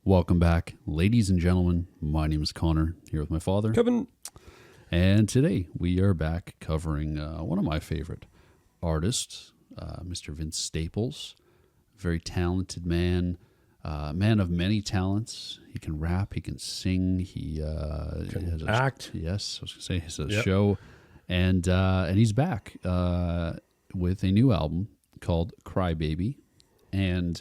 Welcome back, ladies and gentlemen. My name is Connor, here with my father, Kevin. And today we are back covering one of my favorite artists, Mr. Vince Staples. Very talented man, man of many talents. He can rap, he can sing, he has act. Yes, I was going to say he has a show, and he's back with a new album called Crybaby, and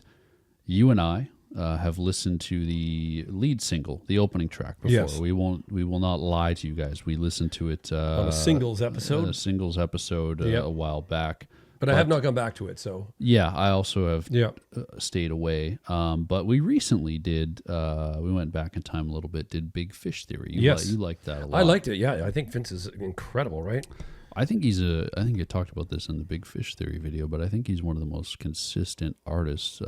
you and I have listened to the lead single, the opening track before. Yes. We will not lie to you guys. We listened to it On a singles episode. A while back. But I have not gone back to it, so. Yeah, I also have stayed away. But we recently did, we went back in time a little bit, did Big Fish Theory. You liked that a lot. I liked it, yeah. I think Vince is incredible, right? I think I think I talked about this in the Big Fish Theory video, but I think he's one of the most consistent artists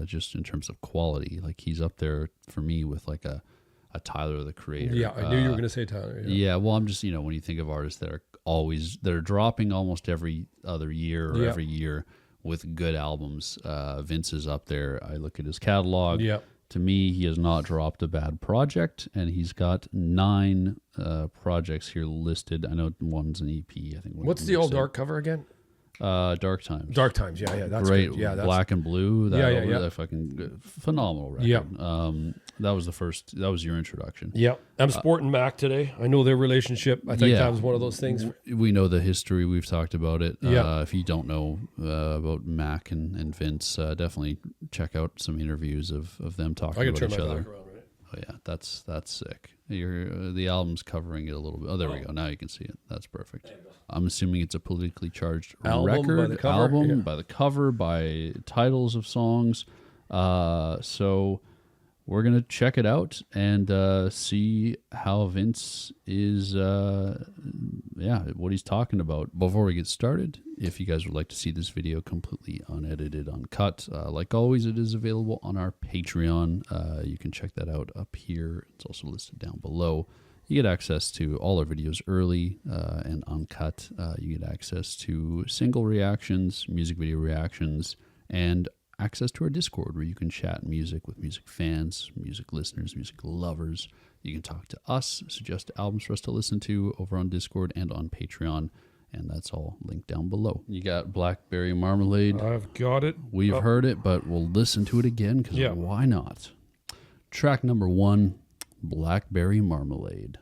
just in terms of quality. Like, he's up there for me with like a Tyler, the Creator. Yeah, I knew you were going to say Tyler. Yeah, well, I'm just, when you think of artists that are dropping almost every other year or every year with good albums, Vince is up there. I look at his catalog. Yeah. To me, he has not dropped a bad project, and he's got 9 projects here listed. I know one's an EP. I think. What's the old dark cover again? Dark Times. Dark Times, yeah, that's great. Good. Yeah, that's Black and Blue. That fucking phenomenal record. Yeah. That was the first. That was your introduction. Yeah, I'm sporting Mac today. I know their relationship. I think that was one of those things. We know the history. We've talked about it. Yeah. If you don't know about Mac and Vince, definitely check out some interviews of them talking about each other. Back around, right? Oh yeah, that's sick. The album's covering it a little bit. Oh, there we go. Now you can see it. That's perfect. I'm assuming it's a politically charged record, by the cover, by the cover, by titles of songs. So we're gonna check it out and see how Vince is. What he's talking about. Before we get started, if you guys would like to see this video completely unedited, uncut, like always, it is available on our Patreon. You can check that out up here. It's also listed down below. You get access to all our videos early and uncut. You get access to single reactions, music video reactions, and access to our Discord, where you can chat music with music fans, music listeners, music lovers. You can talk to us, suggest albums for us to listen to over on Discord and on Patreon, and that's all linked down below. You got Blackberry Marmalade. I've got it. We've heard it, but we'll listen to it again, because why not? Track number 1, Blackberry Marmalade.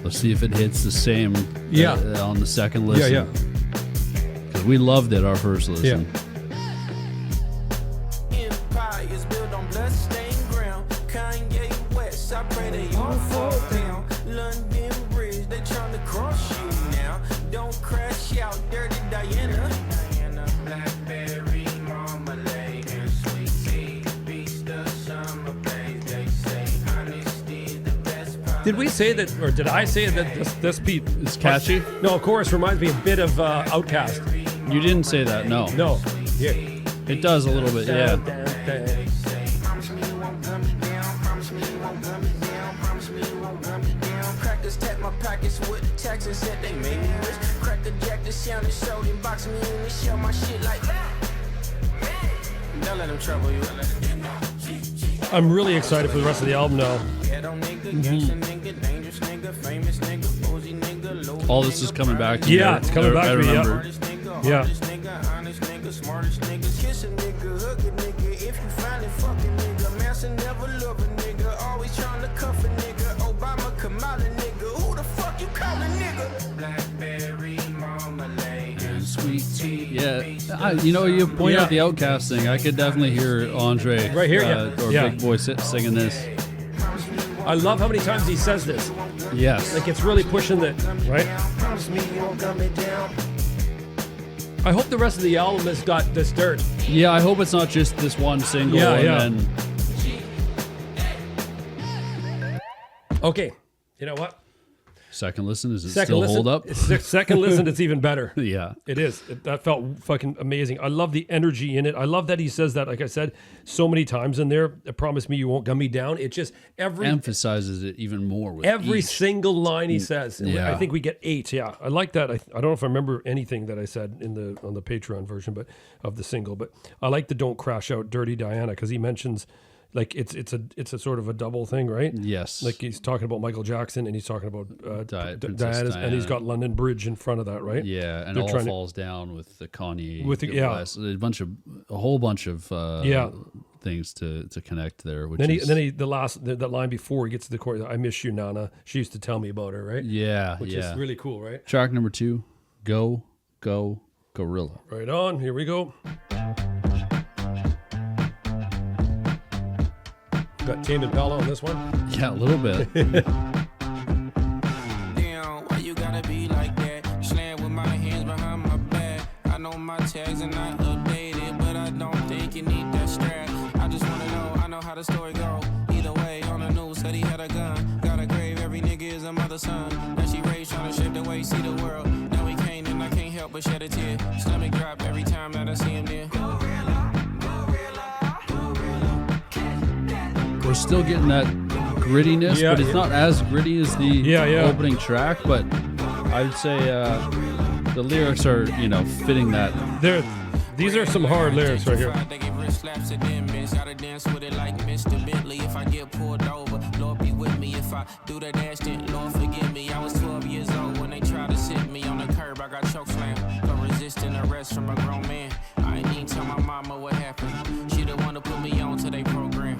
Let's see if it hits the same on the second listen. Yeah. Because we loved it our first listen. Empire is built on blood-stained ground. Kanye West, I pray they all fall down. London Bridge, they trying to cross you now. Don't crash out, dirty Diana. Blackberry marmalade and sweet tea. Beast of summer babe, they say honesty is the best part. Did we say that, or did I say that this beat It's catchy. No, chorus reminds me a bit of Outkast. You didn't say that, no. No. Yeah. It does a little bit, yeah. Crackers tap my pockets with taxes that they made me rich. Cracker jack the sound and show them box me in and show my shit like don't let them trouble you. I'm really excited for the rest of the album now. All this is coming back to Yeah, me. it's coming back I to me, remember. Yeah. Sweet tea. Yeah. You point out the Outkast thing. I could definitely hear Andre Right here, or Big Boy singing this. I love how many times he says this. Yes. Like, it's really pushing the, right? I hope the rest of the album has got this dirt. Yeah, I hope it's not just this one single. And then Okay. You know what? Second listen, is it still hold up? Second listen, it's even better. Yeah. It is. That felt fucking amazing. I love the energy in it. I love that he says that, like I said, so many times in there. Promise me you won't gun me down. It just emphasizes it even more with every each. single line he says. Yeah. I think we get 8. Yeah, I like that. I don't know if I remember anything that I said on the Patreon version, but of the single. But I like the "Don't Crash Out, Dirty Diana" because he mentions. Like it's a sort of a double thing, right? Yes. Like he's talking about Michael Jackson and he's talking about Diana, and he's got London Bridge in front of that, right? Yeah, and all falls down with the Kanye. With the, yeah, a whole bunch of things to connect there. Which the line before he gets to the chorus, "I miss you, Nana. She used to tell me about her," right? Yeah, which is really cool, right? Track number 2, Go Go Gorilla. Right on. Here we go. Got Tame Impala on this one? Yeah, a little bit. Damn, why you gotta be like that? Slam with my hands behind my back. I know my tags are not updated, but I don't think you need that strap. I just wanna know, I know how the story go. Either way, on the news said he had a gun. Got a grave, every nigga is a mother's son. Now she raised trying to shape the way, see the world. Now he can't and I can't help but shed a tear. Stomach drop every time that I see him there. We're still getting that grittiness, but it's not as gritty as the opening track. But I'd say the lyrics are, fitting that. These are some hard lyrics right here. Gotta dance with it like Mr. Bentley. If I get pulled over, Lord be with me. If I do the dash, then Lord forgive me. I was 12 years old when they tried to sit me on the curb. I got choke slam for resisting arrest from a grown man. I ain't even tell my mama what happened. She the one to put me on to their program.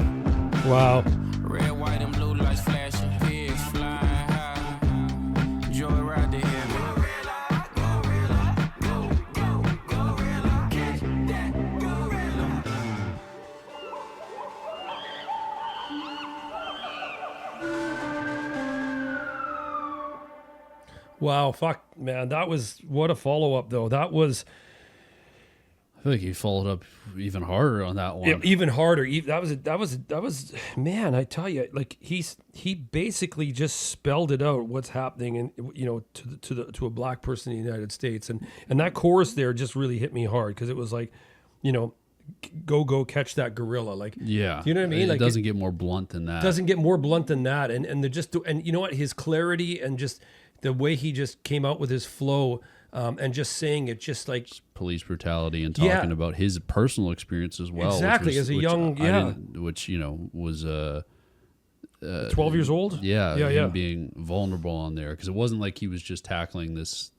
Wow. Red, white, and blue lights flashing. Pigs flying high. Joy ride to heaven. Wow, fuck, man. That was, what a follow-up, though. That was... I feel like he followed up even harder on that one. Even harder. That was, man, I tell you, like, he basically just spelled it out, what's happening, and to a black person in the United States. And that chorus there just really hit me hard, because it was like, go catch that gorilla. Like, yeah, you know what I mean? It doesn't get more blunt than that. Doesn't get more blunt than that. And you know what? His clarity and just the way he just came out with his flow, and just saying it, just like police brutality and talking about his personal experience as well. Exactly, as a young, which was 12 years old. Him being vulnerable on there, because it wasn't like he was just tackling this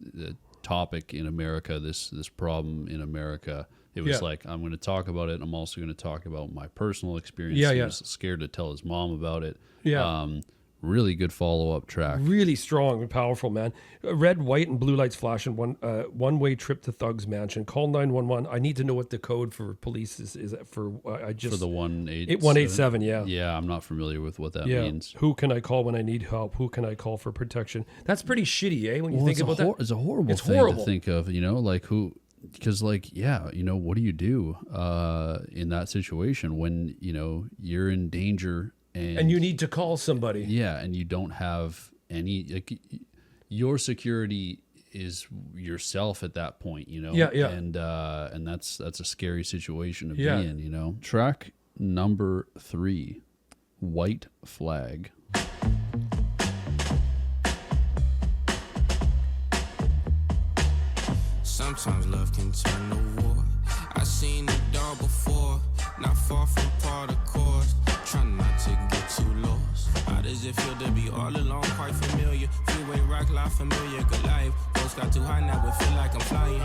topic in America, this problem in America. It was like, I'm going to talk about it, and I'm also going to talk about my personal experience. He was scared to tell his mom about it. Really good follow-up track. Really strong and powerful, man. Red, white, and blue lights flashing. One-way trip to Thug's mansion. Call 911. I need to know what the code for police is for. For the 187. Yeah, I'm not familiar with what that means. Who can I call when I need help? Who can I call for protection? That's pretty shitty, eh? When you think about that, it's a horrible thing to think of. Like who. Because, what do you do in that situation when, you're in danger and you need to call somebody? Yeah, and you don't have any, your security is yourself at that point, And that's a scary situation to be in, Track number 3, White Flag. Sometimes love can turn to war. I seen it all before, not far from part of course. Try not to get too lost. How does it feel to be all alone? Quite familiar. Freeway rock life familiar. Good life. Ghost got too high now, but feel like I'm flying.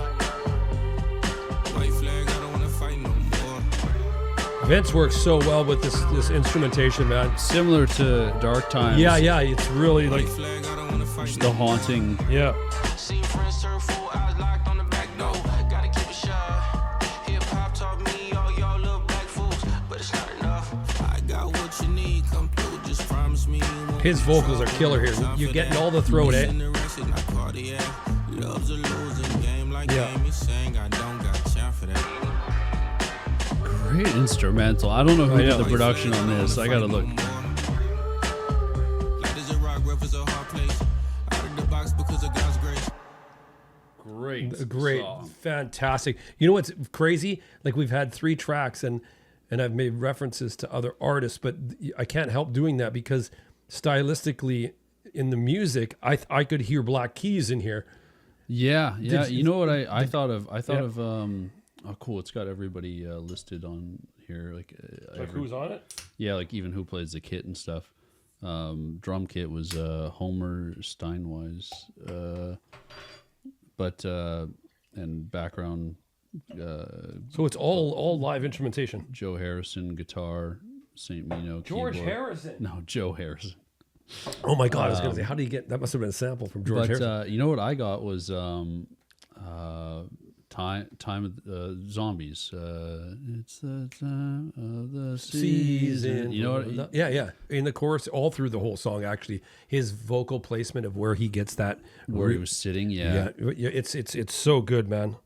White flag, I don't wanna fight no more. Vince works so well with this instrumentation, man. Similar to Dark Times. Yeah, it's really like flag, I don't wanna fight just the haunting. Yeah. Seen friends serve 4 hours locked on the back door. Gotta keep it shy. Hip hop taught me all y'all little black fools, but it's not enough. I got what you need, come through. Just promise me. His vocals are killer here. You're getting all the throat, eh? Love's a losing game, like game you sang. I don't got time for that. Great instrumental. I don't know who did the production on this. I gotta look. great, song. fantastic. You know what's crazy? Like we've had 3 tracks and I've made references to other artists, but I can't help doing that because stylistically in the music, I could hear Black Keys in here. Yeah. You know what I thought of? I thought Yeah. of oh cool, it's got everybody listed on here, like Who's on it? yeah, like even who plays the kit and stuff. Drum kit was Homer Steinwise, but and background So it's all live instrumentation. Joe Harrison guitar, St. Mino George keyboard. Harrison. No, Joe Harrison. Oh my God! I was going to say, how do you get that? Must have been a sample from George But Harrison. you know what I got was time of zombies. It's the time of the season. You know what? Yeah. In the chorus, all through the whole song, actually, his vocal placement of where he gets that, Where he was sitting. yeah, it's so good, man.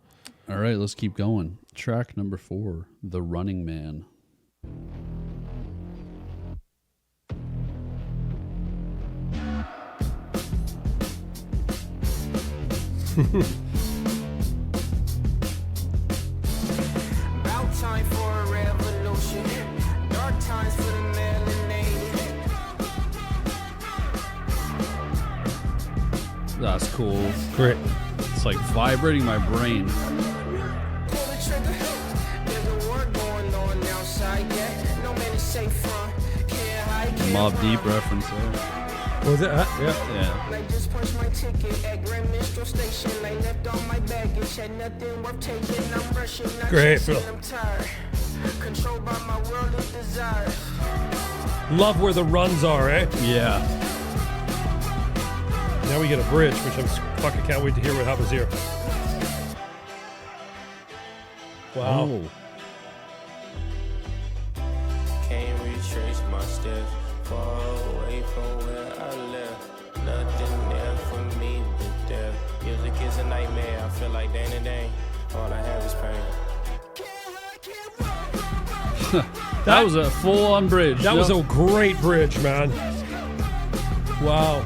All right, let's keep going. Track number 4, The Running Man. About time for a revolution. Dark times for the melanated. That's cool. Great. It's like vibrating my brain. Pull the trigger. There's a war going on outside. Yeah, no man is safe from. Can't hide. Can't Mob run. Deep reference there. Was it? Yeah. Yeah. I just punched my ticket at Grand Minstrel Station. I left all my baggage, had nothing worth taking. I'm rushing, not Great, chasing, Phil. I'm tired. Controlled by my worldly desires. Love where the runs are, eh? Yeah. Now we get a bridge, which I'm fucking can't wait to hear what happens here. Wow. Oh. Can't retrace my steps. Far away from where I left. Nothing there for me but death. Music is a nightmare. I feel like day to day. All I have is pain. That was a full-on bridge. That was a great bridge, man. Wow.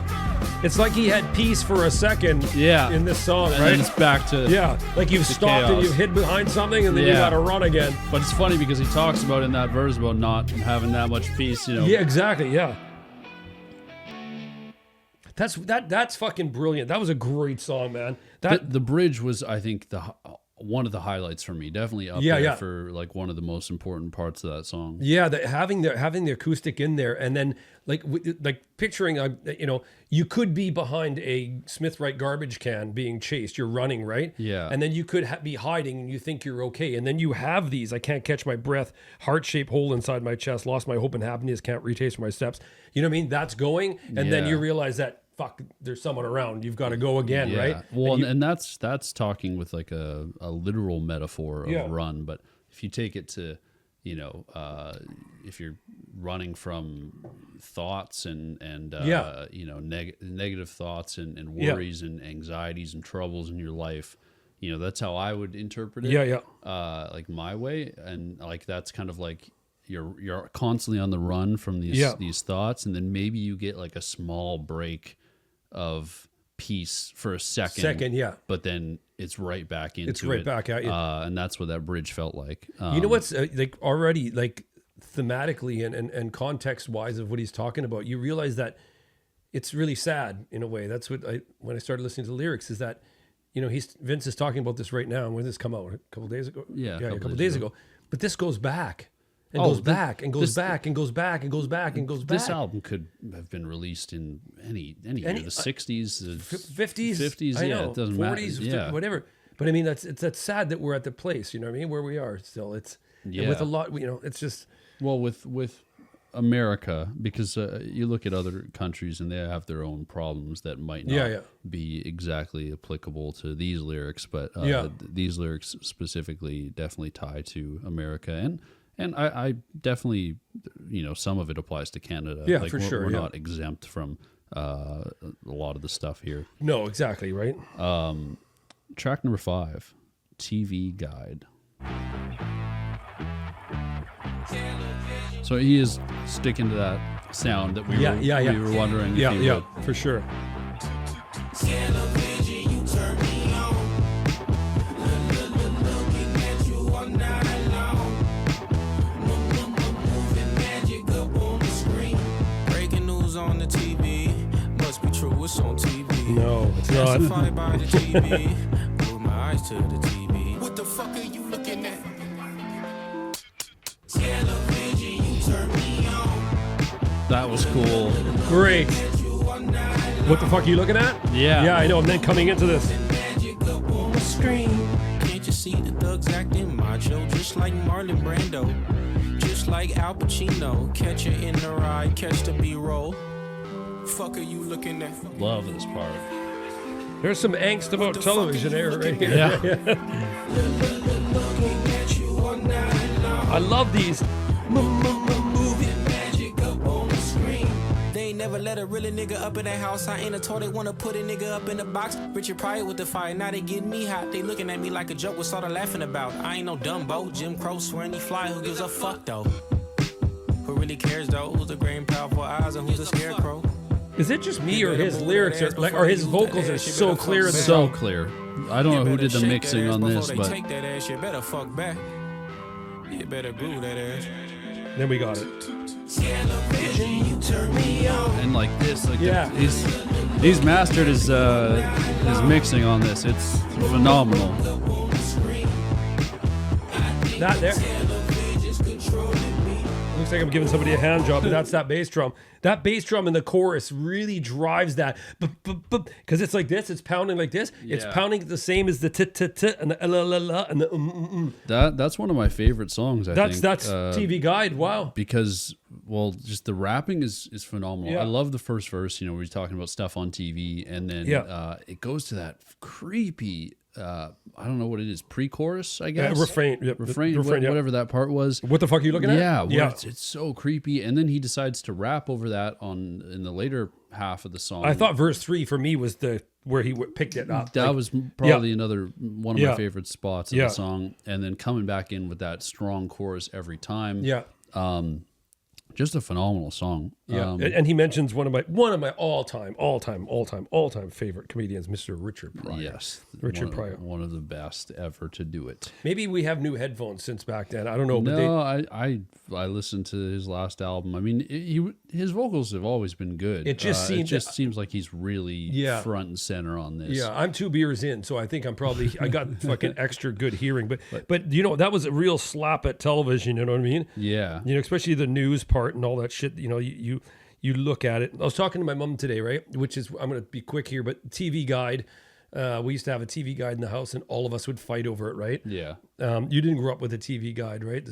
It's like he had peace for a second in this song, and right? then it's back to Yeah, like you've stopped and chaos. you've hid behind something and then you Yeah. gotta run again. But it's funny because he talks about in that verse about not having that much peace, you know. Yeah, exactly, yeah. That's fucking brilliant. That was a great song, man. The bridge was, I think, one of the highlights for me. Definitely up there for like one of the most important parts of that song. Yeah, having the acoustic in there, and then like picturing, you could be behind a Smith Wright garbage can being chased. You're running, right? Yeah. And then you could be hiding, and you think you're okay, and then you have these. I can't catch my breath. Heart-shaped hole inside my chest. Lost my hope and happiness. Can't retrace my steps. You know what I mean? That's going, and then Yeah. you realize that fuck, there's someone around. You've got to go again, right? Well, and that's talking with like a literal metaphor of Yeah. run. But if you take it to, if you're running from thoughts and negative thoughts and worries and anxieties and troubles in your life, that's how I would interpret it. Yeah. Like my way, and like that's kind of like you're constantly on the run from these thoughts, and then maybe you get like a small break of peace for a second, but then it's right back into it. It's right back at you. And that's what that bridge felt like. You know what's like already like thematically and context wise of what he's talking about, you realize that it's really sad in a way. That's what when I started listening to the lyrics is that, Vince is talking about this right now. And when did this come out? A couple days ago? Yeah, a couple days ago. But this goes back. And Oh, goes back and goes back and goes back and goes back and goes back. This album could have been released in any year, the 60s, the 50s, 50s, I yeah, know, it doesn't 40s, matter. whatever. But I mean, that's sad that we're at the place, you know what I mean, where we are still. It's and with a lot, it's just. Well, with America, because you look at other countries and they have their own problems that might not be exactly applicable to these lyrics, but these lyrics specifically definitely tie to America, and I definitely, some of it applies to Canada. Yeah, like for we're, sure. We're not exempt from a lot of the stuff here. No, exactly, right? Track number 5, TV Guide. So he is sticking to that sound that we were wondering. If he would. For sure. Television, you turn me on. No, it's not. Classified by the TV. Move my eyes to the TV. What the fuck are you looking at? Television, you turn me on. That was cool. Great. What the fuck are you looking at? Yeah. Yeah, I know. And then coming into this. Magic up on the screen. Can't you see the thugs acting macho? Just like Marlon Brando. Just like Al Pacino. Catch her in the ride, catch the B-roll. Fuck are you looking at? Love this part. There's some angst about television there right here. Yeah. I love these. They ain't never let a really nigga up in their house. I ain't a toy, they wanna put a nigga up in the box. Richard Pryor with the fire, now they getting me hot. They looking at me like a joke, what's all the laughing about? I ain't no Dumbo, Jim Crow swearing he fly, who gives a fuck though? Who really cares though? Who's the great and powerful eyes and who's the scarecrow? Is it just me or his lyrics are like, or his vocals are so clear in the So song? clear. I don't know who did the mixing on this, but Take that ass, you better fuck back. You better groove that ass. Then we got it. and like this, like Yeah. he's mastered his mixing on this. It's phenomenal. That there. Looks like I'm giving somebody a hand job, but that's that bass drum. That bass drum in the chorus really drives that, because it's like this. It's pounding like this. It's Yeah. pounding the same as the t and the la la la and the That's one of my favorite songs. I think That's TV Guide. Wow. because just the rapping is phenomenal. Yeah. I love the first verse. Where he's talking about stuff on TV, and then it goes to that creepy. I don't know what it is. Pre-chorus, I guess. Refrain. Yep. Refrain. Refrain, yeah. Whatever that part was. What the fuck are you looking at? Yeah, where it's so creepy, and then he decides to rap over that in the later half of the song. I thought verse 3 for me was where he picked it up. that Like, was probably another one of Yeah. my favorite spots of Yeah. the song, and then coming back in with that strong chorus every time. yeah. Just a phenomenal song. Yeah, and he mentions one of my all-time favorite comedians, Mr. Richard Pryor. Yes, Richard Pryor. one of the best ever to do it. Maybe we have new headphones since back then. I don't know, but No, I listened to his last album. I mean, his vocals have always been good. It just seems like he's really front and center on this. yeah, I'm 2 beers in, so I think I got fucking extra good hearing. But that was a real slap at television. You know what I mean? Yeah. Especially the news part and all that shit. You look at it. I was talking to my mom today, right? Which is, I'm going to be quick here, but TV Guide. We used to have a TV Guide in the house, and all of us would fight over it, right? Yeah. You didn't grow up with a TV Guide, right?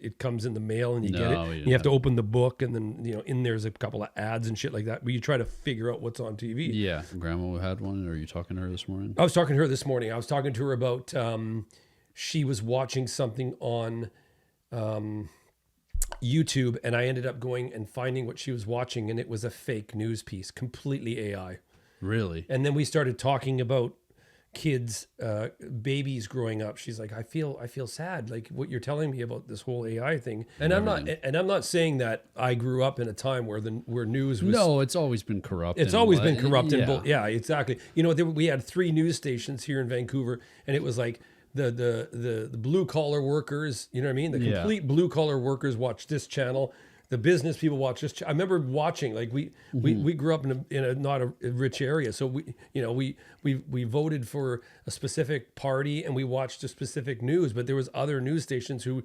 It comes in the mail and you get it. No, we And you have to didn't. open the book, and then in there's a couple of ads and shit like that. But you try to figure out what's on TV. Yeah. Grandma had one. Are you talking to her this morning? I was talking to her this morning. I was talking to her about she was watching something on YouTube, and I ended up going and finding what she was watching, and it was a fake news piece, completely AI. Really? And then we started talking about kids, babies growing up. She's like, I feel sad, like what you're telling me about this whole AI thing. And I'm not saying that I grew up in a time where news was. No, it's always been corrupt. It's always been corrupt. Yeah. Yeah, exactly. We had 3 news stations here in Vancouver, and it was like the blue collar workers. You know what I mean? The complete blue collar workers watch this channel. The business people watch this. I remember watching, like we grew up in a not a rich area, so we voted for a specific party and we watched a specific news, but there was other news stations who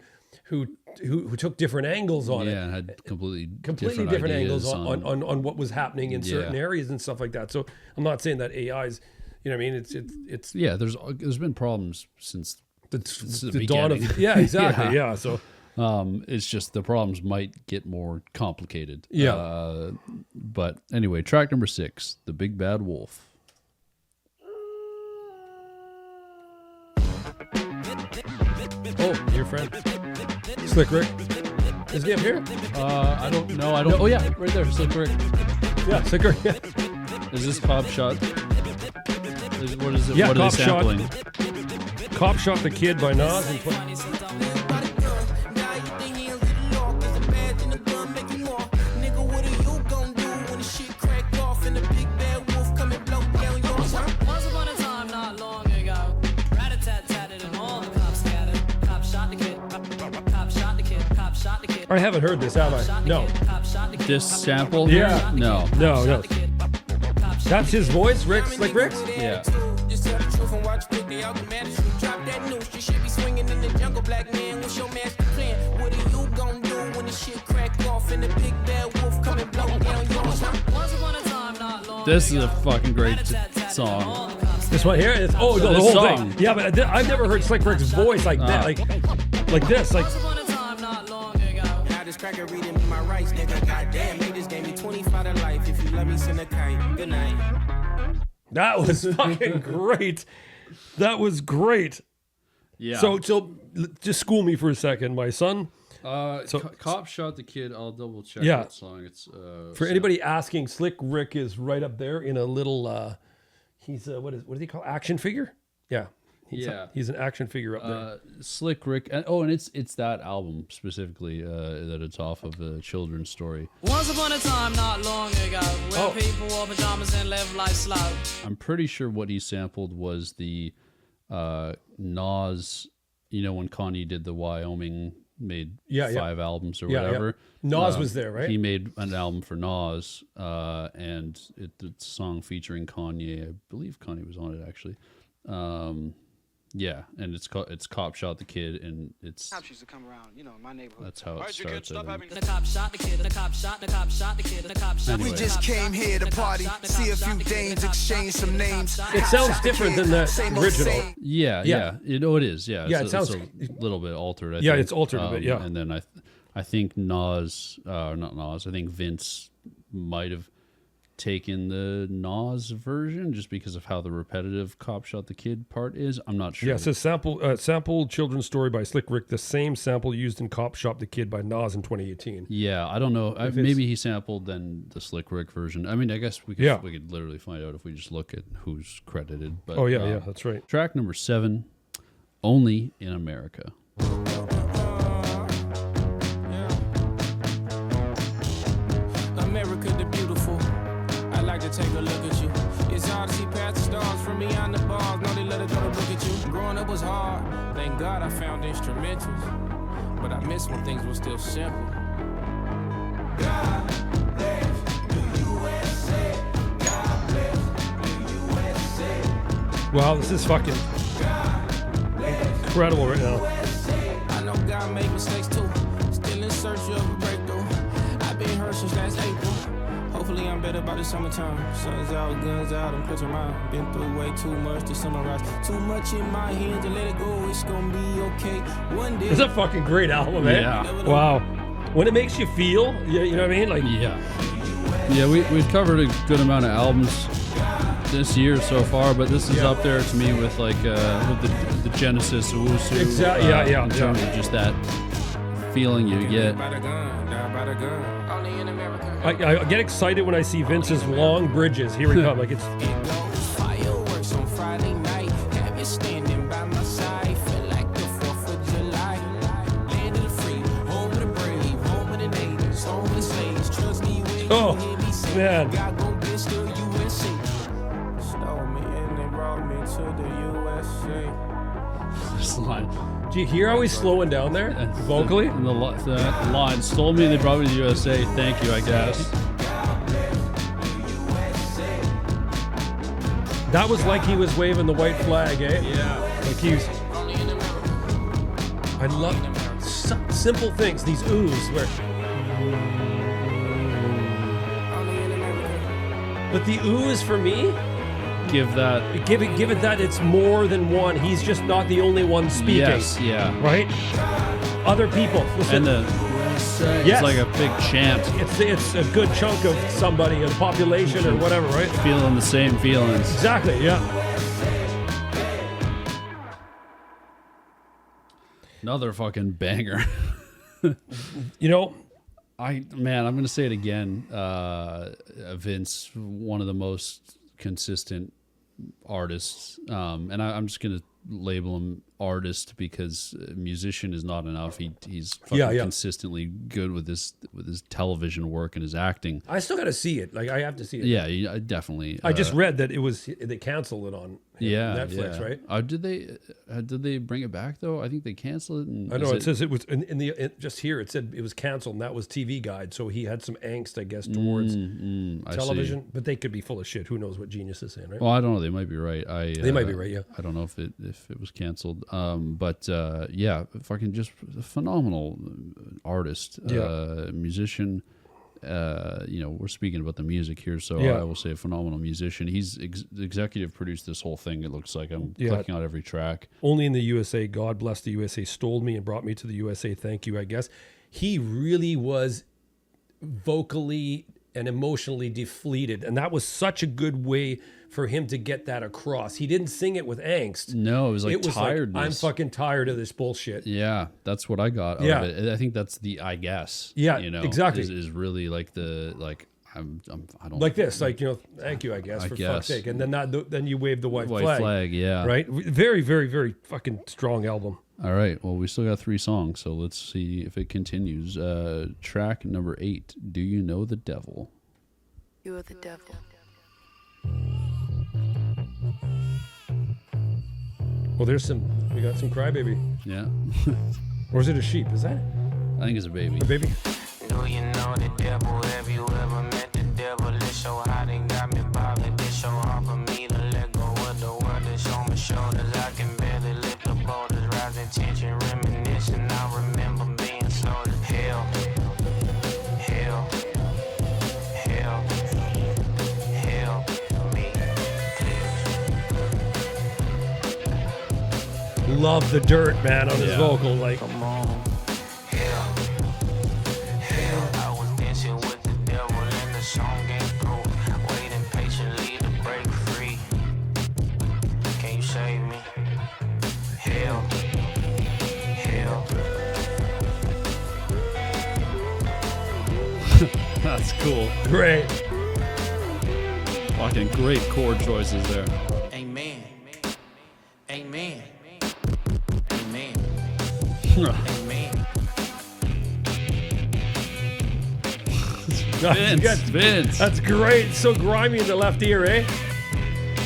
took different angles on it. Yeah, and had completely different angles ideas on what was happening in certain areas and stuff like that. So I'm not saying that AI's, you know what I mean? It's Yeah, there's been problems since the dawn beginning. of exactly. Yeah. So it's just the problems might get more complicated. Yeah. But anyway, track number 6, The Big Bad Wolf. Oh, your friend Slick Rick. Is he up here? I don't know. Oh yeah, right there, Slick Rick. Yeah, Slick Rick. Is this Cop Shot? What is it? Yeah, what are Cop they Shot. sampling? Cop Shot the Kid by Nas. And Once upon a time, not long ago, rat-a-tat-tatted and all the cops scattered. Cop shot the kid. Cop shot the kid. Cop shot the kid. I haven't heard this, have I? No. Cop shot the kid. This sample? Yeah. No. No. Cop That's his voice, Slick Rick's? Yeah. Just tell the truth and watch quick the automatic shoot. Drop that noose. You should be swinging in the jungle, black man. What's your master plan? What are you gonna do when the shit crack off and the big bad wolf come and blow down yours? Once upon a time, not long This is ago, a fucking great rat-a-tat-tat song. and all the cops This one here? It's, the this whole song. thing. Yeah, but I've never heard Slick Rick's voice like that. Like this. Like, Once upon a time, not long ago. Now this cracker reading me my rights, nigga. Goddamn, they just gave me 25 to life. If you let me send a kite, good night. that was fucking great. That was great. Yeah. So just school me for a second, my son. Cop Shot the Kid. I'll double check Yeah. that song. It's For anybody asking, Slick Rick is right up there in a little. He's what does he call action figure? Yeah. He's an action figure up there. Slick Rick, and it's that album specifically that it's off of the children's story. Once upon a time, not long ago, where people wore pajamas and lived life slow. I'm pretty sure what he sampled was the Nas. You know when Kanye did the Wyoming, made 5 albums or whatever. Nas was there, right? He made an album for Nas, and it's a song featuring Kanye. I believe Kanye was on it actually. Yeah, and it's Cop Shot the Kid, and it's Cops used to come around, you know, in my neighborhood. that's how it starts. I think. The cop shot the kid, the cop shot the kid, the cop shot Anyway. We just came here to party, see a few dames, exchange some names. It sounds different than the Same old original. same. Yeah. It is. Yeah, Yeah, it's, it sounds- it's a little bit altered. I Yeah, think. it's altered a bit, yeah. And then I think Nas, not Nas. I think Vince might have taken the Nas version just because of how the repetitive "Cop Shot the Kid" part is. I'm not sure. Yeah, it says sample children's story by Slick Rick, the same sample used in Cop Shop the Kid by Nas in 2018. Yeah, I don't know. Maybe he sampled then the Slick Rick version. I mean, I guess we could literally find out if we just look at who's credited. But that's right. Track number 7, "Only in America." America the beautiful. I like to take a look at you. It's hard to see past the stars from beyond the bars. No, they let it go to look at you. Growing up was hard. Thank God I found instrumentals. But I miss when things were still simple. God bless the USA. God bless the USA. Wow, this is fucking incredible right now. I know God made mistakes too. Still in search of a breakthrough. I've been hurt since last April. Hopefully I'm better by the summertime. Sun's out, guns out, I'm clear mind. Been through way too much to summarize. Too much in my hands to let it go. It's gonna be okay. One day. It's a fucking great album, man. Yeah. Wow. When it makes you feel, you know what I mean? Like, Yeah, we've covered a good amount of albums this year so far, but this is up there to me with like with the Genesis Owusu. Exactly. In terms of just that feeling you get. By the gun, down by the gun. Only in America. I get excited when I see Vince's long bridges. Here we come. Like it's. It goes fireworks on Friday night. Have you standing by my side? Feel like the 4th of July. Land of the free, home of the brave, home of the natives, home of the slaves. Trust me when Oh, you hear me say, man. God gon' be still USA. Stole me and they brought me to the USA. This line. Do you hear how he's slowing down there vocally? And the line stole me. They brought me to the USA. Thank you, I guess. That was like he was waving the white flag, eh? Yeah. Like he's. Only in America. I love simple things. These oohs where. Only in America. But the ooh is for me. Give that. Give it that it's more than one. He's just not the only one speaking. Yes. Yeah. Right? Other people. Listen, And the. yes. It's like a big chant. It's a good chunk of somebody, a population or whatever, right? Feeling the same feelings. Exactly, yeah. Another fucking banger. You know, I'm gonna say it again. Vince, one of the most consistent artists, and I'm just gonna label him artist because musician is not enough. He's fucking consistently good with his television work and his acting. I still got to see it. Like I have to see it. Yeah, definitely. I just read that they canceled it on Netflix, right? Did they bring it back though? I think they canceled it. And I know it says it was just here. It said it was canceled, and that was TV Guide. So he had some angst, I guess, towards television. But they could be full of shit. Who knows what Genius is saying, right? Well, I don't know. They might be right. They might be right. Yeah. I don't know if it was canceled. But fucking just a phenomenal artist, musician. We're speaking about the music here, so I will say a phenomenal musician. He's executive produced this whole thing. It looks like I'm clicking out every track. Only in the USA. God bless the USA. Stole me and brought me to the USA. Thank you, I guess. He really was vocally and emotionally depleted, and that was such a good way for him to get that across. He didn't sing it with angst. No, it was like tiredness. Like, I'm fucking tired of this bullshit. Yeah, that's what I got out of it. I think that's the I guess. Yeah, exactly. Is really like the I don't like this, like thank you, I guess, for fuck's sake, and then you wave the white flag, yeah, right. Very, very, very fucking strong album. All right, well, we still got 3 songs, so let's see if it continues. Track number 8. Do you know the devil? You are the devil. Well, we got some Crybaby. Yeah. Or is it a sheep? Is that? I think it's a baby. A baby? Do you know the devil? Have you ever met the devil? It's so hot and got me bothered. It's so hard for me to let go of the world that's on my shoulders. I can barely lift the boulders. Rising tension, reminiscing. I remember being so hell. Hell. Hell. Hell. Me. Love the dirt, man, on his vocal. Like, Come on. Hell. Hell. I was dancing with the devil and the song came through. Waiting patiently to break free. Can you save me? Hell. Hell. That's cool. great. Fucking great chord choices there. Amen. Amen. Amen. Amen. Vince. That's great. So grimy in the left ear, eh?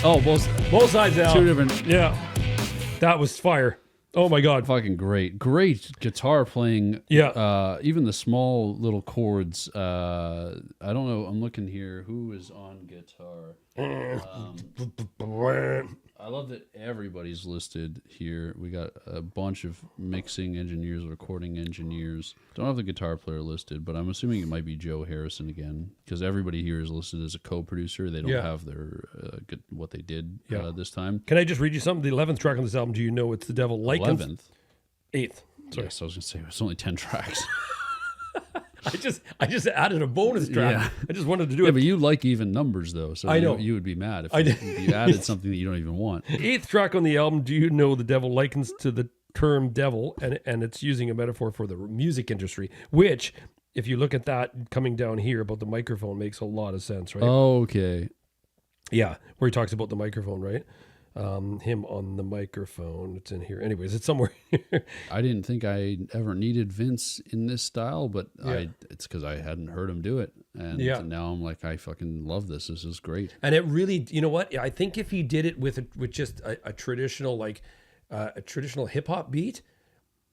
Oh, both sides out. 2 different. Yeah. That was fire. Oh my God. Fucking great guitar playing. Yeah. Even the small little chords. I don't know. I'm looking here. Who is on guitar? I love that everybody's listed here. We got a bunch of mixing engineers, recording engineers. Don't have the guitar player listed, but I'm assuming it might be Joe Harrison again, because everybody here is listed as a co-producer. They don't have their what they did this time. Can I just read you something? The 11th track on this album, do you know it's The Devil Likens? 11th? 8th. Sorry. Yes, I was going to say, it's only 10 tracks. I just added a bonus track. Yeah. I just wanted to do it. Yeah, but you like even numbers, though, so I know. you would be mad if I did. you added something that you don't even want. 8th track on the album, Do You Know the Devil Likens to the term devil, and it's using a metaphor for the music industry, which, if you look at that coming down here about the microphone, makes a lot of sense, right? Okay. Yeah, where he talks about the microphone, right? Him on the microphone. It's in here. Anyways, it's somewhere here. I didn't think I ever needed Vince in this style, but it's because I hadn't heard him do it. And now I'm like, I fucking love this. This is great. And it really, you know what? I think if he did it with just a traditional, like a traditional hip hop beat,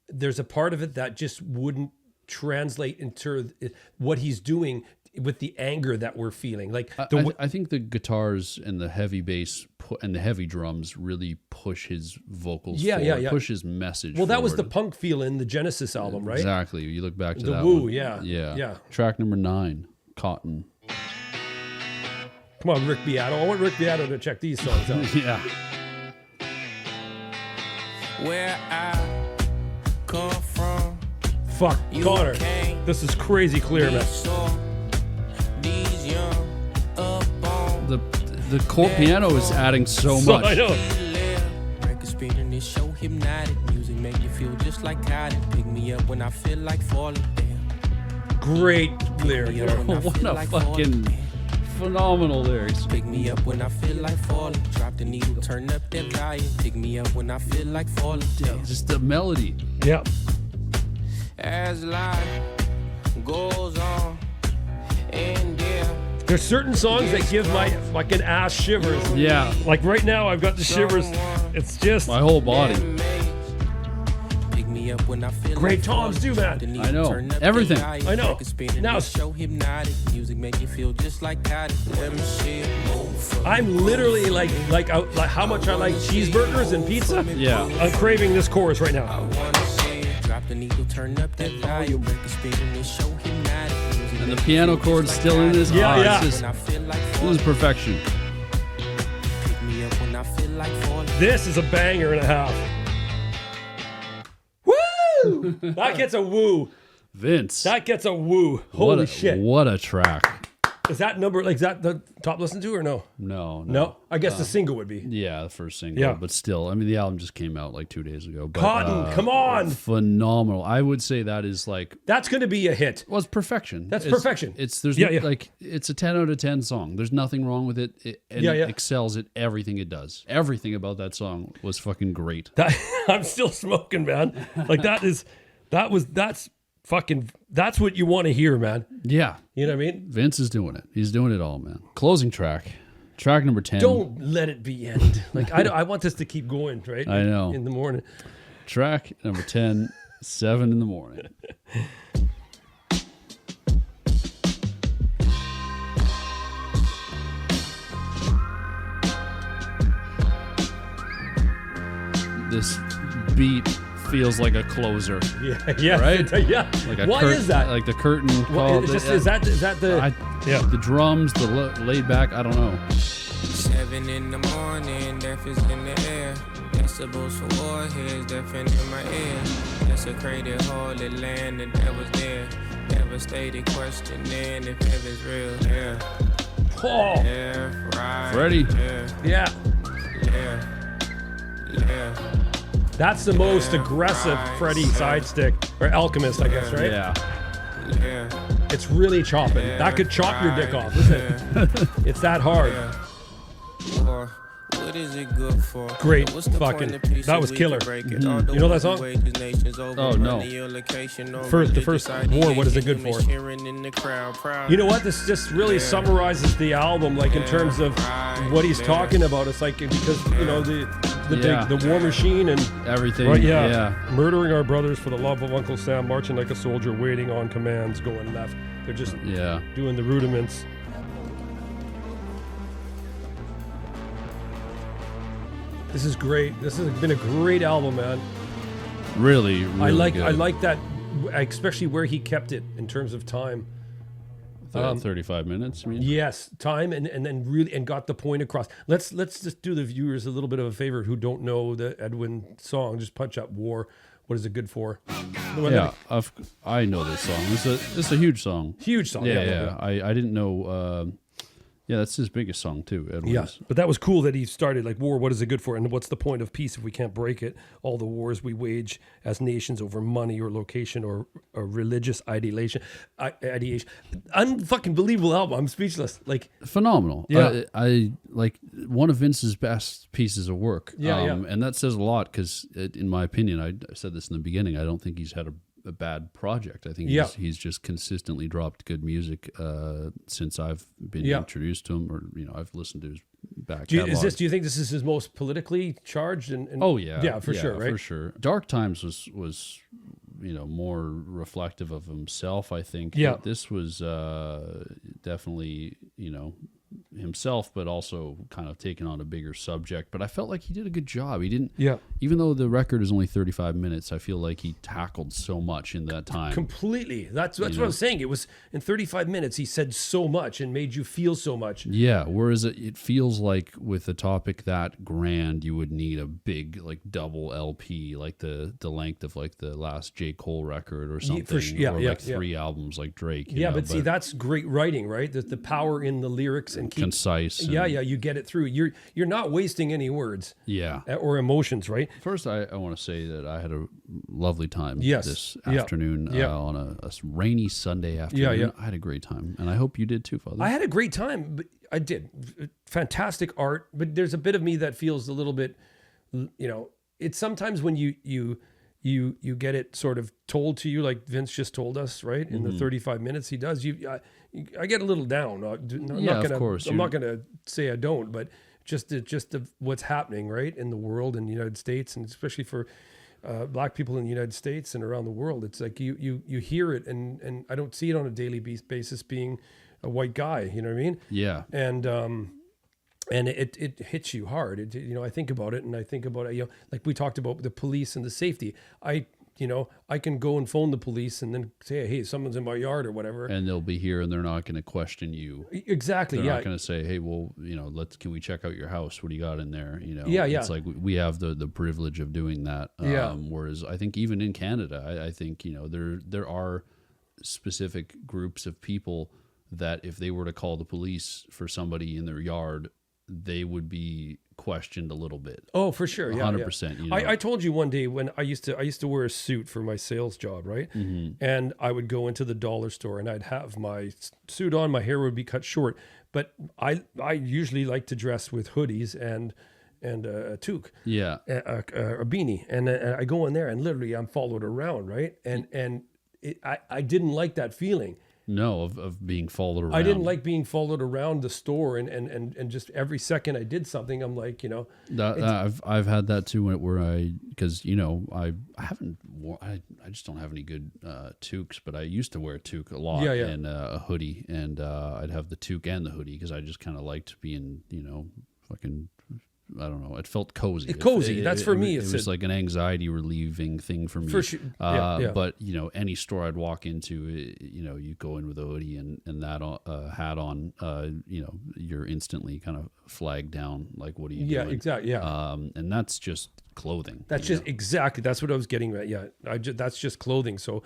there's a part of it that just wouldn't translate into what he's doing with the anger that we're feeling. Like I think the guitars and the heavy bass and the heavy drums really push his vocals forward, push his message Well, that was the forward. punk feel in the Genesis album, right? Exactly. You look back to The that Woo, one. yeah. Track number 9, Cotton. Come on, Rick Beato. I want Rick Beato to check these songs out. Yeah. Where I come from. Fuck, Connor. This is crazy clear, man. These young up on The chord piano is adding so much. I know. Record speed in this show hypnotic. Music make you feel just like cotton. Pick me up when I feel like falling down. Great clear. Pick me up when I What feel a like fucking falling down. Phenomenal lyrics. Pick me up when I feel like falling. Drop the needle, turn up that volume. Pick me up when I feel like falling. Just the melody. Yeah. As life goes on, and There's certain songs that give my fucking ass shivers. Yeah. Like right now, I've got the shivers. It's just My whole body. pick me up when I feel great like toms too, man. I know. Everything. I know. Now- show hypnotic music make you feel just like God. Let me see it move. I'm literally like how much I like cheeseburgers and pizza. Yeah. I'm craving this chorus right now. Wanna see it. Drop the needle, turn up that volume. Break the speed and show hypnotic music. And the piano chord's still in this. Yeah, yeah. It's just, When I feel like this falling. is perfection. Pick me up when I feel like falling. This is a banger and a half. Woo! That gets a woo. Vince. That gets a woo. Holy shit. What a track. Is that number, like, is that the top listen to or no? No. No? I guess the single would be. Yeah, the first single. Yeah. But still, I mean, the album just came out like 2 days ago. But, Cotton, come on. Phenomenal. I would say that is like, That's going to be a hit. well, it's perfection. That's perfection. It's there's Yeah, yeah. like it's a 10 out of 10 song. There's nothing wrong with it. And Yeah, yeah. it excels at everything it does. Everything about that song was fucking great. I'm still smoking, man. Like, that's what you want to hear, man. Yeah. You know what I mean? Vince is doing it. He's doing it all, man. Closing track. Track number 10. Don't let it be end. Like, I want this to keep going, right? I know. In the morning. Track number 10, 7 in the morning. This beat feels like a closer. Yeah, yeah. Right? Yeah. Like a Why is that? Like the curtain Well, call. is that the... yeah. The drums, the laid back, I don't know. 7 in the morning, death is in the air. Decibels for warheads, death in my ear. Desecrated holy land, and that was there. Devastated questioning if heaven's real. Yeah, Oh, yeah, right. Freddie. yeah. Yeah. That's the most aggressive Freddie side stick. Or Alchemist, I guess, right? Yeah. It's really chopping. That could chop your dick off, isn't it? It's that hard. Or what is it good for? Great What's the fucking- point of peace that if was we killer. can break it? All the You know that wars song? and wages nations over Oh, no. money or location or The religious first war, what is it good ideation, for? cheering in the crowd, proud. You know what? This just really summarizes the album, like in terms of what he's talking about. It's like, because, you know, Yeah. the war machine and Everything. right, Yeah. murdering our brothers for the love of Uncle Sam, marching like a soldier, waiting on commands, going left. They're just Yeah. doing the rudiments. This is great. This has been a great album, man. Really, I really good. like that, especially where he kept it in terms of time. 35 minutes, I mean? Yes, time and then really and got the point across. Let's just do the viewers a little bit of a favor who don't know the Edwin song. Just punch up "War." What is it good for? The one Yeah, that- I know this song. It's a huge song. huge song. Yeah. I didn't know. Yeah, that's his biggest song too, Edwin's. Yeah, but that was cool that he started like war. What is it good for? And what's the point of peace if we can't break it? All the wars we wage as nations over money or location or religious ideation. Unfucking believable album. I'm speechless. Like, Phenomenal. Yeah. I like one of Vince's best pieces of work. Yeah, yeah. And that says a lot because, in my opinion, I said this in the beginning. I don't think he's had a bad project. I think he's just consistently dropped good music since I've been introduced to him, or I've listened to his back catalog. do you think this is his most politically charged? And Oh yeah, yeah, for sure, right? For sure. Dark Times was more reflective of himself. I think. Yeah. But this was definitely himself, but also kind of taking on a bigger subject. But I felt like he did a good job. He didn't. Yeah. Even though the record is only 35 minutes, I feel like he tackled so much in that time. Completely. That's what I'm saying. It was in 35 minutes. He said so much and made you feel so much. Yeah, whereas it feels like with a topic that grand, you would need a big like double LP, like the length of like the last J. Cole record or something, or like 3 albums like Drake. Yeah, but see, that's great writing, right? The power in the lyrics and keeping concise. Yeah, you get it through. You're not wasting any words. Yeah. Or emotions, right? First, I want to say that I had a lovely time Yes. this Yeah. afternoon Yeah. On a rainy Sunday afternoon. Yeah. I had a great time, and I hope you did too, Father. I had a great time. But I did. Fantastic art, but there's a bit of me that feels a little bit, it's sometimes when you get it sort of told to you, like Vince just told us, right? In the 35 minutes he does, I get a little down. Of course. I'm not gonna say I don't, but just what's happening, right, in the world, in the United States, and especially for Black people in the United States and around the world. It's like you hear it, and I don't see it on a daily basis being a white guy. You know what I mean? Yeah. And it hits you hard. I think about it, and I think about it, like we talked about the police and the safety. I can go and phone the police and then say, hey, someone's in my yard or whatever. And they'll be here, and they're not going to question you. Exactly. They're not going to say, hey, well, can we check out your house? What do you got in there? Yeah. It's like we have the privilege of doing that. Yeah. Whereas I think even in Canada, I think, there are specific groups of people that if they were to call the police for somebody in their yard, they would be questioned a little bit. Oh, for sure. Yeah. 100%. I told you one day when I used to wear a suit for my sales job, right? Mm-hmm. And I would go into the dollar store and I'd have my suit on, my hair would be cut short, but I usually like to dress with hoodies and a toque. Yeah. A beanie. And I go in there and literally I'm followed around, right? And I didn't like that feeling. No, of being followed around. I didn't like being followed around the store and just every second I did something, I'm like, I've had that too where because I haven't worn, I just don't have any good toques, but I used to wear a toque a lot and a hoodie, and I'd have the toque and the hoodie because I just kind of liked being fucking. I don't know. It felt cozy. That's for me. It was like an anxiety relieving thing for me. For sure. Yeah. But any store I'd walk into, you go in with a hoodie and that hat on, you're instantly kind of flagged down. Like, what are you doing? Yeah, exactly. Yeah. And that's just clothing. That's just exactly. That's what I was getting at. Yeah. That's just clothing. So,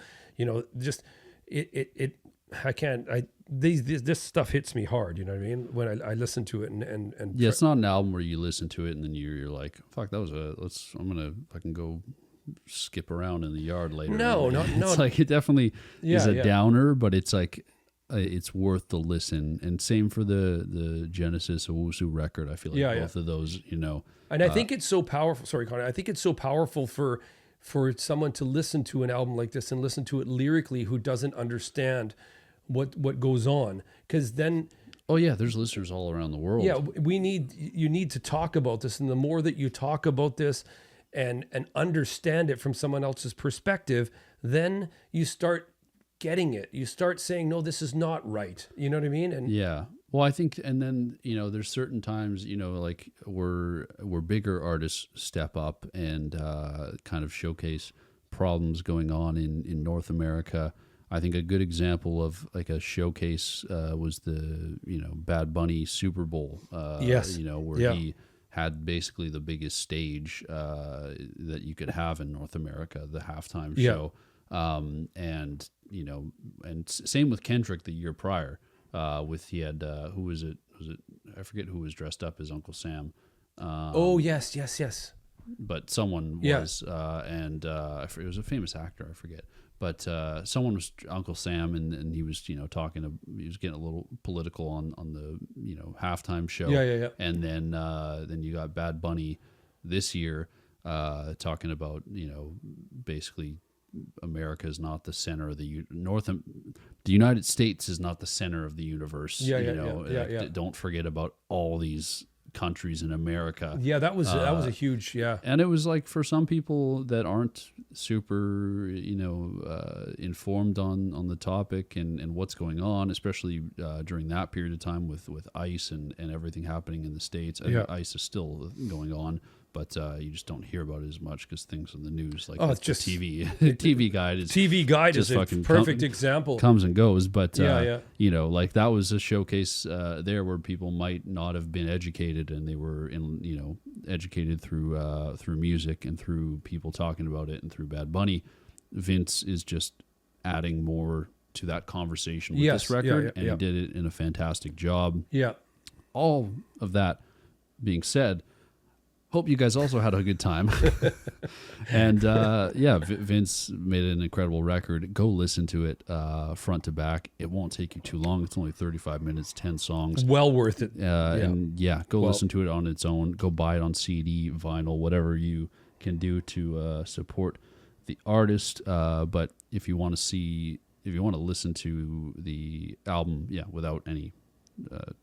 just it. I can't. This stuff hits me hard. You know what I mean? When I listen to it and yeah, it's not an album where you listen to it and then you're like, fuck, that was I'm gonna fucking go skip around in the yard later. No. It's like it definitely is a yeah. downer, but it's like it's worth the listen. And same for the Genesis Owusu record. I feel like both of those, And I think it's so powerful. Sorry, Connor. I think it's so powerful for someone to listen to an album like this and listen to it lyrically who doesn't understand what goes on, because then there's listeners all around the world. You need to talk about this, and the more that you talk about this and understand it from someone else's perspective, then you start getting it. You start saying, no, this is not right. You know what I mean? And well, I think, and then there's certain times like where bigger artists step up and kind of showcase problems going on in North America. I think a good example of like a showcase was the Bad Bunny Super Bowl. Where he had basically the biggest stage that you could have in North America, the halftime show. And same with Kendrick the year prior. He had who was it? I forget who was dressed up as Uncle Sam. Yes. But someone was, and it was a famous actor. I forget. But someone was Uncle Sam, and he was he was getting a little political on the halftime show. Yeah. And then you got Bad Bunny this year talking about basically America is not the center of the United States is not the center of the universe. Don't forget about all these countries in America. Yeah, that was a huge And it was like for some people that aren't super informed on the topic and what's going on, especially during that period of time with ICE and everything happening in the States. I think ICE is still going on, but you just don't hear about it as much because things in the news like it's just TV. TV Guide is a perfect example. Comes and goes, but like that was a showcase there where people might not have been educated, and they were educated through music and through people talking about it and through Bad Bunny. Vince is just adding more to that conversation with this record, and he did it in a fantastic job. Yeah. all of that being said, hope you guys also had a good time. And Vince made an incredible record. Go listen to it front to back. It won't take you too long. It's only 35 minutes, 10 songs. Well worth it. And go listen to it on its own. Go buy it on CD, vinyl, whatever you can do to support the artist. But if you want to listen to the album, without any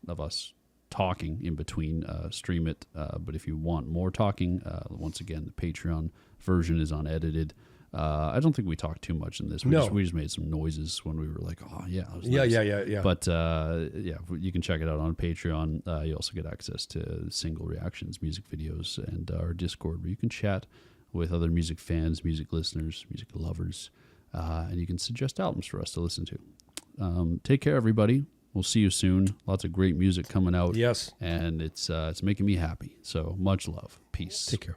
of us talking in between, stream it. But if you want more talking, once again, the Patreon version is unedited. I don't think we talked too much in this. We just made some noises when we were like, oh yeah, that was nice. Yeah. But you can check it out on Patreon. You also get access to single reactions, music videos, and our Discord where you can chat with other music fans, music listeners, music lovers, and you can suggest albums for us to listen to. Take care, everybody. We'll see you soon. Lots of great music coming out. Yes. And it's making me happy. So much love. Peace. Take care.